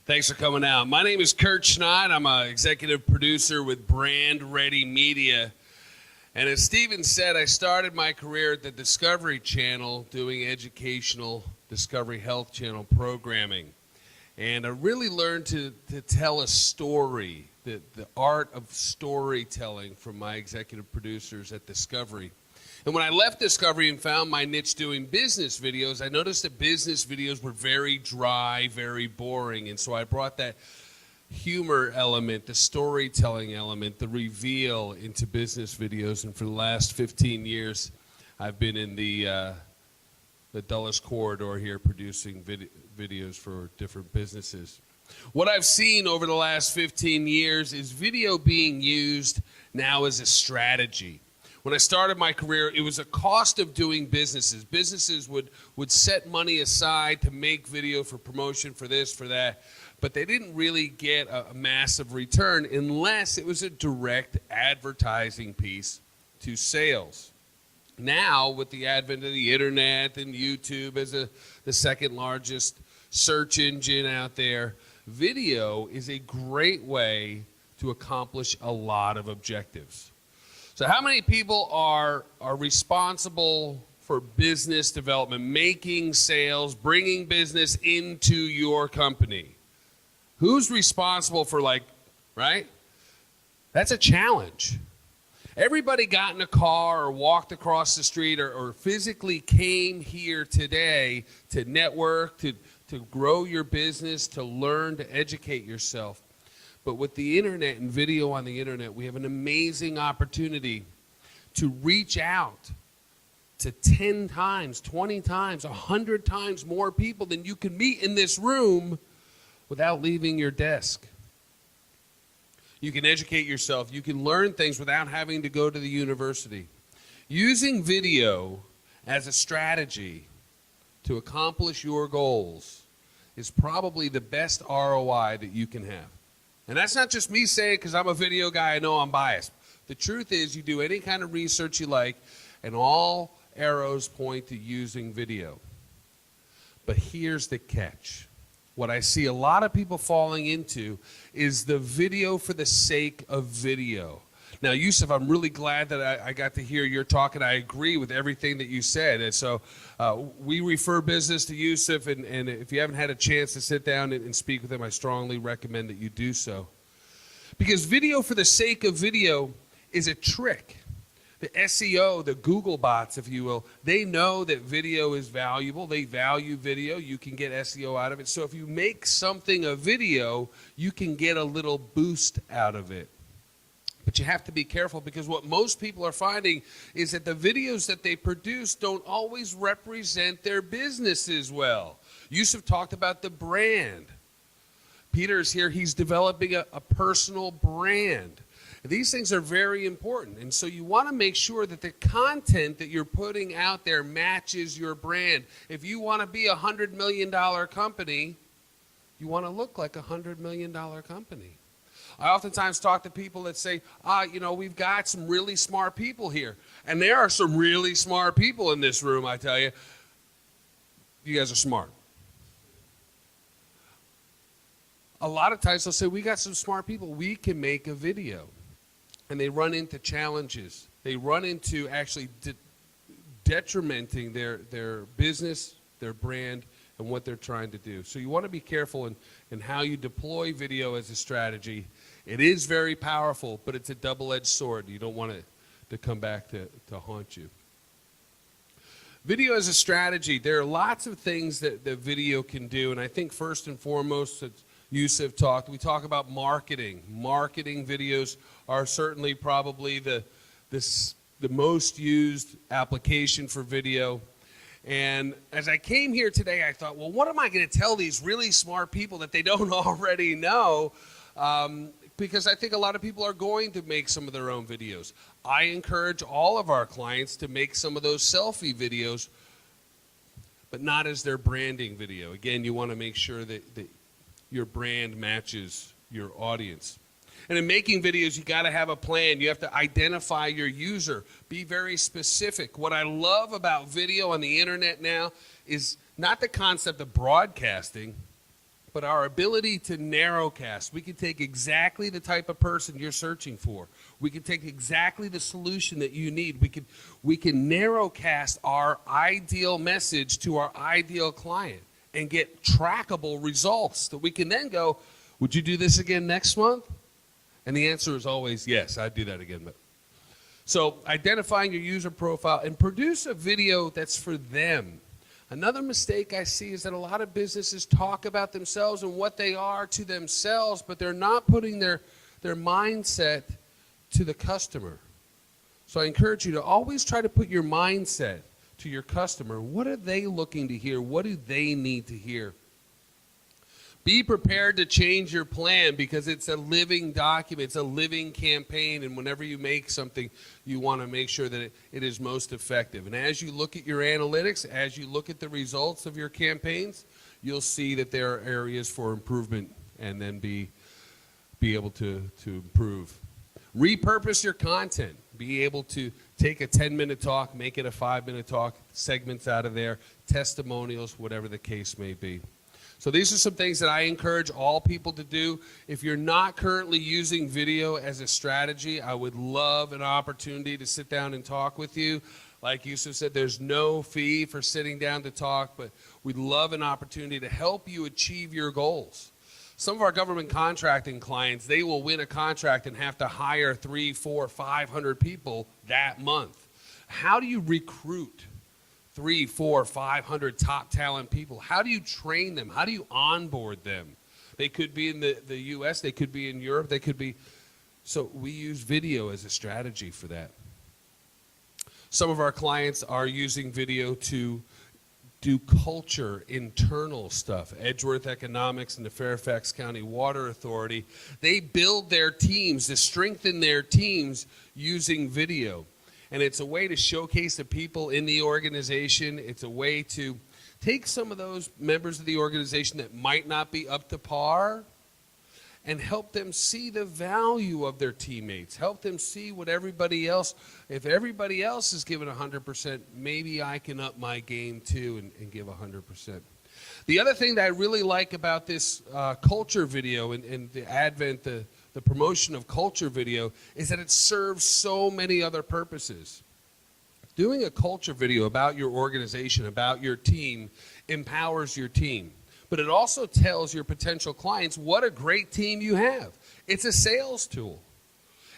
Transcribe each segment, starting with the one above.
Thanks for coming out. My name is Kurt Schneid. I'm an executive producer with Brand Ready Media. And as Steven said, I started my career at the Discovery Channel doing educational Discovery Health Channel programming. And I really learned to tell a story, the art of storytelling from my executive producers at Discovery. And when I left Discovery and found my niche doing business videos, I noticed that business videos were very dry, very boring. And so I brought that humor element, the storytelling element, the reveal into business videos. And for the last 15 years, I've been in the Dulles corridor here producing videos for different businesses. What I've seen over the last 15 years is video being used now as a strategy. When I started my career, it was a cost of doing businesses. Businesses would set money aside to make video for promotion, for this, for that, but they didn't really get a massive return unless it was a direct advertising piece to sales. Now, with the advent of the internet and YouTube as the second largest search engine out there, video is a great way to accomplish a lot of objectives. So how many people are responsible for business development, making sales, bringing business into your company? Who's responsible for, right? That's a challenge. Everybody got in a car or walked across the street or physically came here today to network, to grow your business, to learn, to educate yourself. But with the internet and video on the internet, we have an amazing opportunity to reach out to 10 times, 20 times, 100 times more people than you can meet in this room without leaving your desk. You can educate yourself. You can learn things without having to go to the university. Using video as a strategy to accomplish your goals is probably the best ROI that you can have. And that's not just me saying because I'm a video guy, I know I'm biased. The truth is you do any kind of research you like, and all arrows point to using video. But here's the catch. What I see a lot of people falling into is the video for the sake of video. Now, Yusuf, I'm really glad that I got to hear your talk, and I agree with everything that you said. And so we refer business to Yusuf, and if you haven't had a chance to sit down and speak with him, I strongly recommend that you do so. Because video for the sake of video is a trick. The SEO, the Google bots, if you will, they know that video is valuable. They value video. You can get SEO out of it. So if you make something a video, you can get a little boost out of it. But you have to be careful because what most people are finding is that the videos that they produce don't always represent their businesses well. Yusuf talked about the brand. Peter's here. He's developing a personal brand. These things are very important. And so you want to make sure that the content that you're putting out there matches your brand. If you want to be a $100 million company, you want to look like a $100 million company. I oftentimes talk to people that say, we've got some really smart people here. And there are some really smart people in this room, I tell you. You guys are smart. A lot of times they'll say, we got some smart people. We can make a video. And they run into challenges. They run into actually detrimenting their business, their brand, and what they're trying to do. So you want to be careful in how you deploy video as a strategy. It is very powerful, but it's a double-edged sword. You don't want it to come back to haunt you. Video as a strategy, there are lots of things that video can do, and I think first and foremost, as Yusuf talked, we talk about marketing. Marketing videos are certainly probably the most used application for video. And as I came here today, I thought, well, what am I going to tell these really smart people that they don't already know? Because I think a lot of people are going to make some of their own videos. I encourage all of our clients to make some of those selfie videos, but not as their branding video. Again, you want to make sure that your brand matches your audience. And in making videos, you got to have a plan. You have to identify your user. Be very specific. What I love about video on the internet now is not the concept of broadcasting, but our ability to narrowcast. We can take exactly the type of person you're searching for. We can take exactly the solution that you need. We can narrowcast our ideal message to our ideal client and get trackable results that we can then go, would you do this again next month? And the answer is always yes, I'd do that again. So identifying your user profile and produce a video that's for them. Another mistake I see is that a lot of businesses talk about themselves and what they are to themselves, but they're not putting their mindset to the customer. So I encourage you to always try to put your mindset to your customer. What are they looking to hear? What do they need to hear? Be prepared to change your plan because it's a living document. It's a living campaign. And whenever you make something, you want to make sure that it is most effective. And as you look at your analytics, as you look at the results of your campaigns, you'll see that there are areas for improvement and then be able to improve. Repurpose your content. Be able to take a 10-minute talk, make it a 5-minute talk, segments out of there, testimonials, whatever the case may be. So these are some things that I encourage all people to do. If you're not currently using video as a strategy, I would love an opportunity to sit down and talk with you. Like Yusuf said, there's no fee for sitting down to talk, but we'd love an opportunity to help you achieve your goals. Some of our government contracting clients, they will win a contract and have to hire 300, 400, 500 people that month. How do you recruit 300, 400, 500 top talent people? How do you train them? How do you onboard them? They could be in the U.S., they could be in Europe, they could be. So we use video as a strategy for that. Some of our clients are using video to do culture, internal stuff. Edgeworth Economics and the Fairfax County Water Authority, they build their teams to strengthen their teams using video. And it's a way to showcase the people in the organization. It's a way to take some of those members of the organization that might not be up to par and help them see the value of their teammates. Help them see what everybody else, if everybody else is giving 100%, maybe I can up my game too and give 100%. The other thing that I really like about this culture video and the advent, the promotion of culture video is that it serves so many other purposes. Doing a culture video about your organization, about your team, empowers your team. But it also tells your potential clients what a great team you have. It's a sales tool.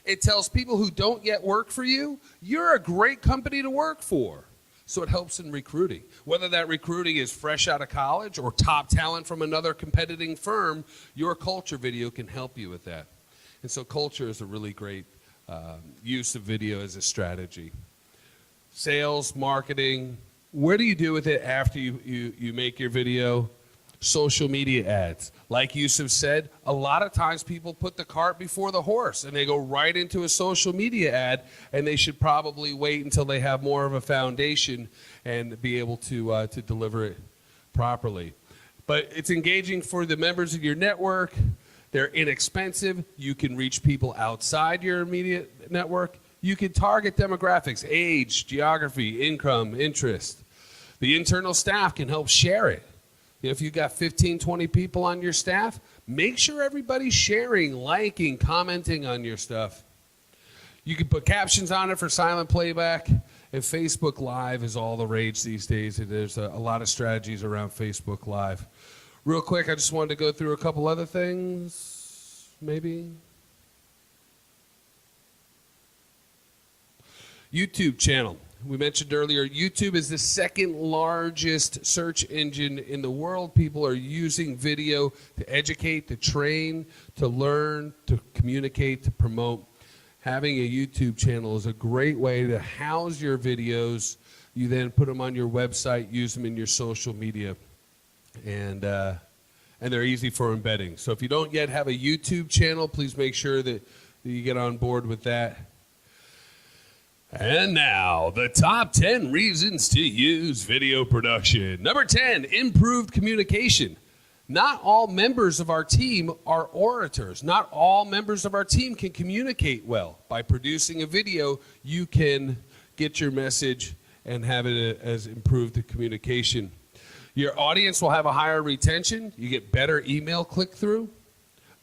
It tells people who don't yet work for you, you're a great company to work for. So it helps in recruiting. Whether that recruiting is fresh out of college or top talent from another competing firm, your culture video can help you with that. And so culture is a really great use of video as a strategy. Sales, marketing, where do you do with it after you make your video? Social media ads. Like Yusuf said, a lot of times people put the cart before the horse and they go right into a social media ad, and they should probably wait until they have more of a foundation and be able to deliver it properly. But it's engaging for the members of your network. They're inexpensive. You can reach people outside your immediate network. You can target demographics, age, geography, income, interest. The internal staff can help share it. If you've got 15, 20 people on your staff, make sure everybody's sharing, liking, commenting on your stuff. You can put captions on it for silent playback, and Facebook Live is all the rage these days. There's a lot of strategies around Facebook Live. Real quick, I just wanted to go through a couple other things, maybe. YouTube channel. We mentioned earlier, YouTube is the second largest search engine in the world. People are using video to educate, to train, to learn, to communicate, to promote. Having a YouTube channel is a great way to house your videos. You then put them on your website, use them in your social media, and they're easy for embedding. So if you don't yet have a YouTube channel, please make sure that you get on board with that. And now, the top 10 reasons to use video production. Number 10, improved communication. Not all members of our team are orators. Not all members of our team can communicate well. By producing a video, you can get your message and have it as improved communication. Your audience will have a higher retention. You get better email click-through,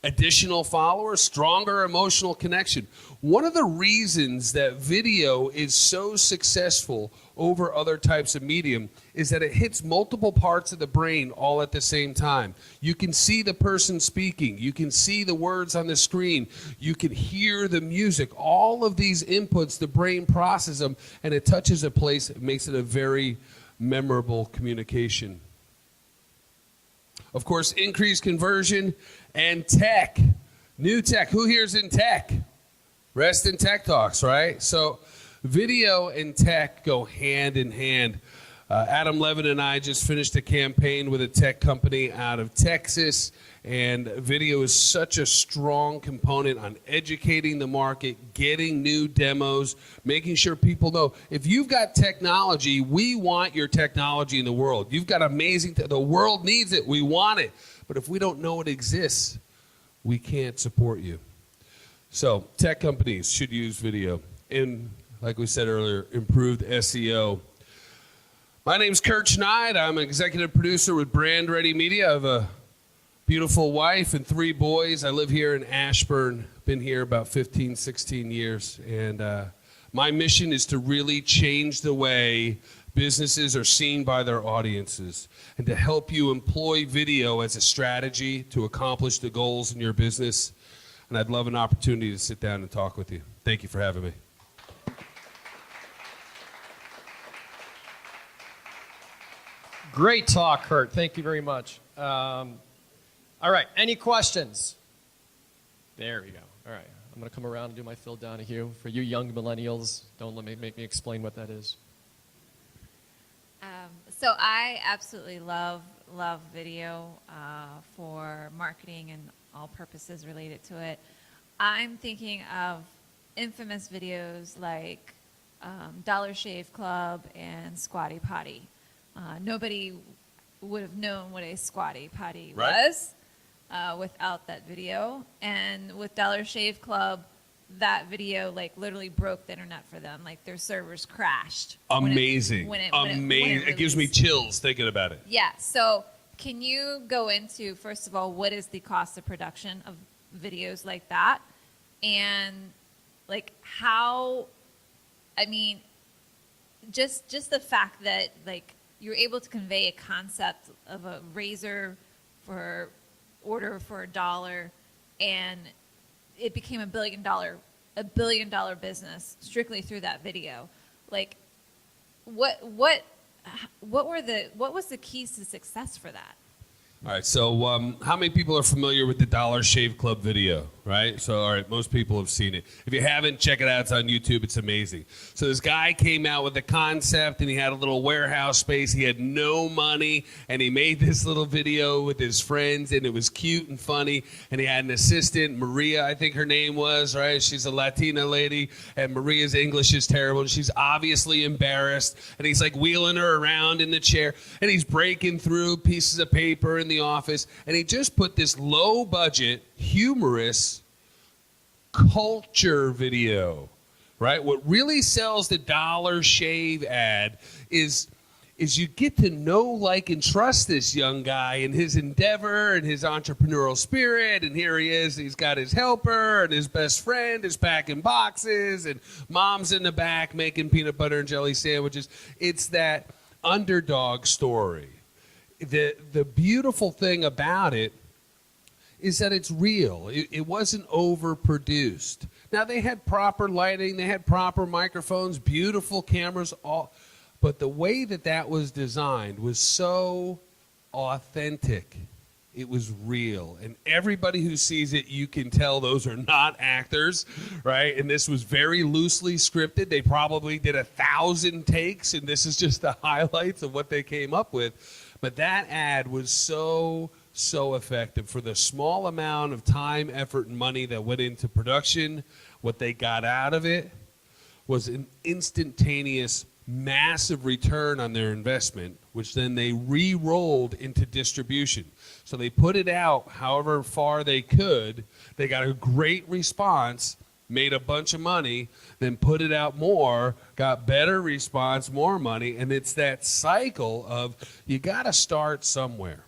additional followers, stronger emotional connection. One of the reasons that video is so successful over other types of medium is that it hits multiple parts of the brain all at the same time. You can see the person speaking. You can see the words on the screen. You can hear the music. All of these inputs, the brain processes them, and it touches a place. It makes it a very memorable communication. Of course, increased conversion and tech. New tech. Who here's in tech? Reston Tech Talks, right? So video and tech go hand in hand. Adam Levin and I just finished a campaign with a tech company out of Texas, and video is such a strong component on educating the market, getting new demos, making sure people know, if you've got technology, we want your technology in the world. You've got amazing, the world needs it, we want it. But if we don't know it exists, we can't support you. So tech companies should use video. And like we said earlier, improved SEO. My name's Kurt Schneid. I'm an executive producer with Brand Ready Media. I have a beautiful wife and 3 boys. I live here in Ashburn. Been here about 15, 16 years. And my mission is to really change the way businesses are seen by their audiences and to help you employ video as a strategy to accomplish the goals in your business. And I'd love an opportunity to sit down and talk with you. Thank you for having me. Great talk, Kurt. Thank you very much. All right, any questions? There we go. All right, I'm going to come around and do my Phil Donahue. For you young millennials, don't let me make me explain what that is. So I absolutely love video for marketing and all purposes related to it. I'm thinking of infamous videos like Dollar Shave Club and Squatty Potty. Nobody would have known what a Squatty Potty was without that video. And with Dollar Shave Club, that video like literally broke the internet for them. Like their servers crashed. Amazing. Amazing. It gives me chills thinking about it. Yeah. So can you go into, first of all, what is the cost of production of videos like that? And like how, I mean, just the fact that like you're able to convey a concept of a razor for order for $1, and it became a $1 billion business strictly through that video. Like, what was the keys to success for that? All right, so how many people are familiar with the Dollar Shave Club video, right? So, all right, most people have seen it. If you haven't, check it out. It's on YouTube. It's amazing. So this guy came out with the concept, and he had a little warehouse space. He had no money, and he made this little video with his friends, and it was cute and funny. And he had an assistant, Maria, I think her name was, right? She's a Latina lady, and Maria's English is terrible, and she's obviously embarrassed. And he's like wheeling her around in the chair, and he's breaking through pieces of paper in the office, and he just put this low budget, humorous culture video, right? What really sells the Dollar Shave ad is you get to know, like, and trust this young guy and his endeavor and his entrepreneurial spirit. And here he is, he's got his helper and his best friend is packing boxes, and mom's in the back making peanut butter and jelly sandwiches. It's that underdog story. The beautiful thing about it is that it's real. It wasn't overproduced. Now, they had proper lighting, they had proper microphones, beautiful cameras, but the way that was designed was so authentic. It was real. And everybody who sees it, you can tell those are not actors, right? And this was very loosely scripted. They probably did 1,000 takes, and this is just the highlights of what they came up with. But that ad was so effective for the small amount of time, effort, and money that went into production. What they got out of it was an instantaneous, massive return on their investment, which then they re-rolled into distribution. So they put it out however far they could. They got a great response, made a bunch of money, then put it out more, got better response, more money, and it's that cycle of you got to start somewhere.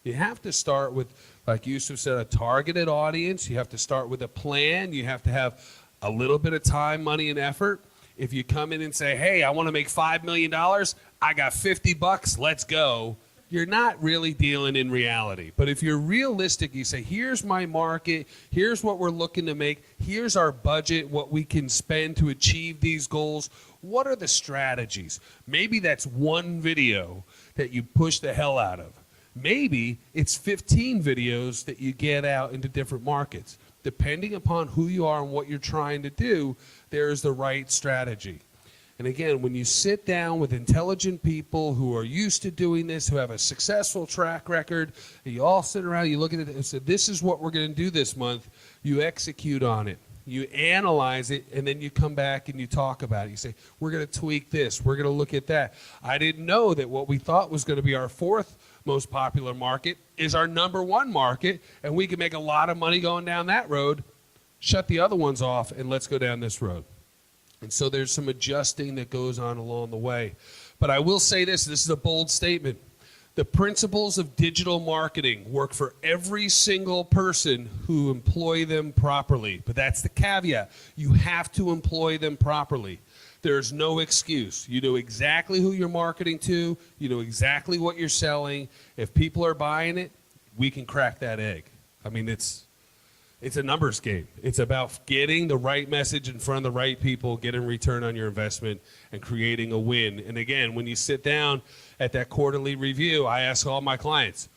You have to start with, like Yusuf said, a targeted audience. You have to start with a plan. You have to have a little bit of time, money, and effort. If you come in and say, hey, I want to make $5 million, I got $50, let's go, you're not really dealing in reality. But if you're realistic, you say, here's my market, here's what we're looking to make, here's our budget, what we can spend to achieve these goals, what are the strategies? Maybe that's one video that you push the hell out of. Maybe it's 15 videos that you get out into different markets. Depending upon who you are and what you're trying to do, there's the right strategy. And again, when you sit down with intelligent people who are used to doing this, who have a successful track record, and you all sit around, you look at it and say, this is what we're going to do this month, you execute on it. You analyze it, and then you come back and you talk about it. You say, we're going to tweak this. We're going to look at that. I didn't know that what we thought was going to be our fourth most popular market is our number one market, and we can make a lot of money going down that road. Shut the other ones off, and let's go down this road. And so there's some adjusting that goes on along the way. But I will say this is a bold statement. The principles of digital marketing work for every single person who employ them properly. But that's the caveat. You have to employ them properly. There's no excuse. You know exactly who you're marketing to. You know exactly what you're selling. If people are buying it, we can crack that egg. I mean, it's a numbers game. It's about getting the right message in front of the right people, getting return on your investment, and creating a win. And again, when you sit down at that quarterly review, I ask all my clients,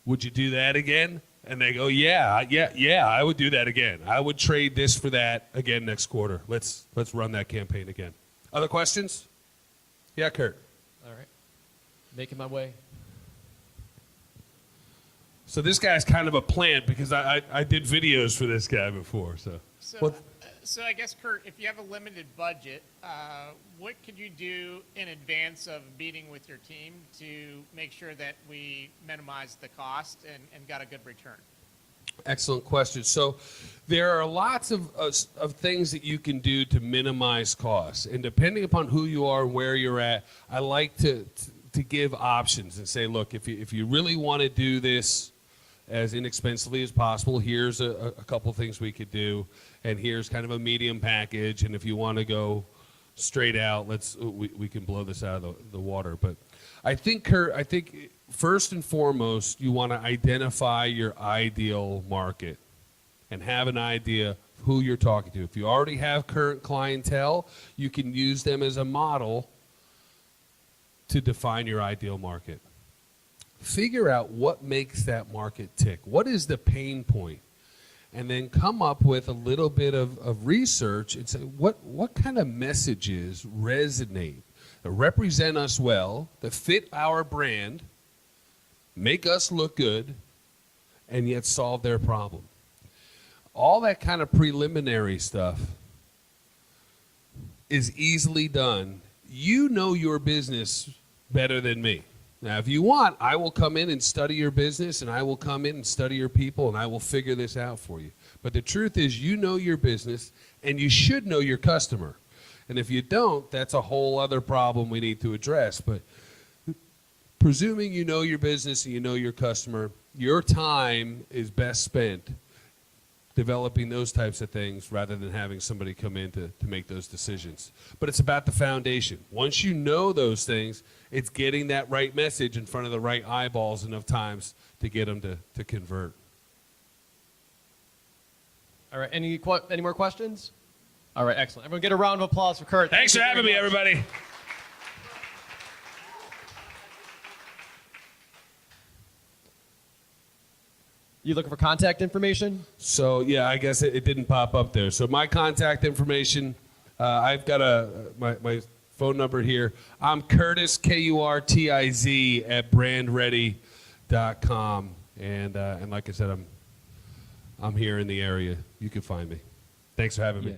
would you do that again? And they go, yeah, I would do that again. I would trade this for that again next quarter. Let's run that campaign again. Other questions? Yeah, Kurt. All right. Making my way. So this guy's kind of a plant because I did videos for this guy before. So I guess, Kurt, if you have a limited budget, what could you do in advance of meeting with your team to make sure that we minimize the cost and got a good return? Excellent question. So there are lots of things that you can do to minimize costs. And depending upon who you are and where you're at, I like to give options and say, look, if you really want to do this as inexpensively as possible, here's a couple things we could do. And here's kind of a medium package. And if you want to go straight out, we can blow this out of the water. But I think, Kurt, first and foremost, you want to identify your ideal market and have an idea of who you're talking to. If you already have current clientele, you can use them as a model to define your ideal market. Figure out what makes that market tick. What is the pain point? And then come up with a little bit of research and say, what kind of messages resonate, that represent us well, that fit our brand, make us look good, and yet solve their problem. All that kind of preliminary stuff is easily done. You know your business better than me. Now, if you want, I will come in and study your business, and I will come in and study your people, and I will figure this out for you. But the truth is, you know your business, and you should know your customer. And if you don't, that's a whole other problem we need to address. But presuming you know your business and you know your customer, your time is best spent developing those types of things rather than having somebody come in to make those decisions. But it's about the foundation. Once you know those things, it's getting that right message in front of the right eyeballs enough times to get them to convert. All right. Any more questions? All right. Excellent. Everyone get a round of applause for Kurt. Thanks for having me, everybody. You looking for contact information? So, yeah, I guess it didn't pop up there. So my contact information, I've got my phone number here. I'm Curtis, Kurtiz, at brandready.com. And like I said, I'm here in the area. You can find me. Thanks for having me.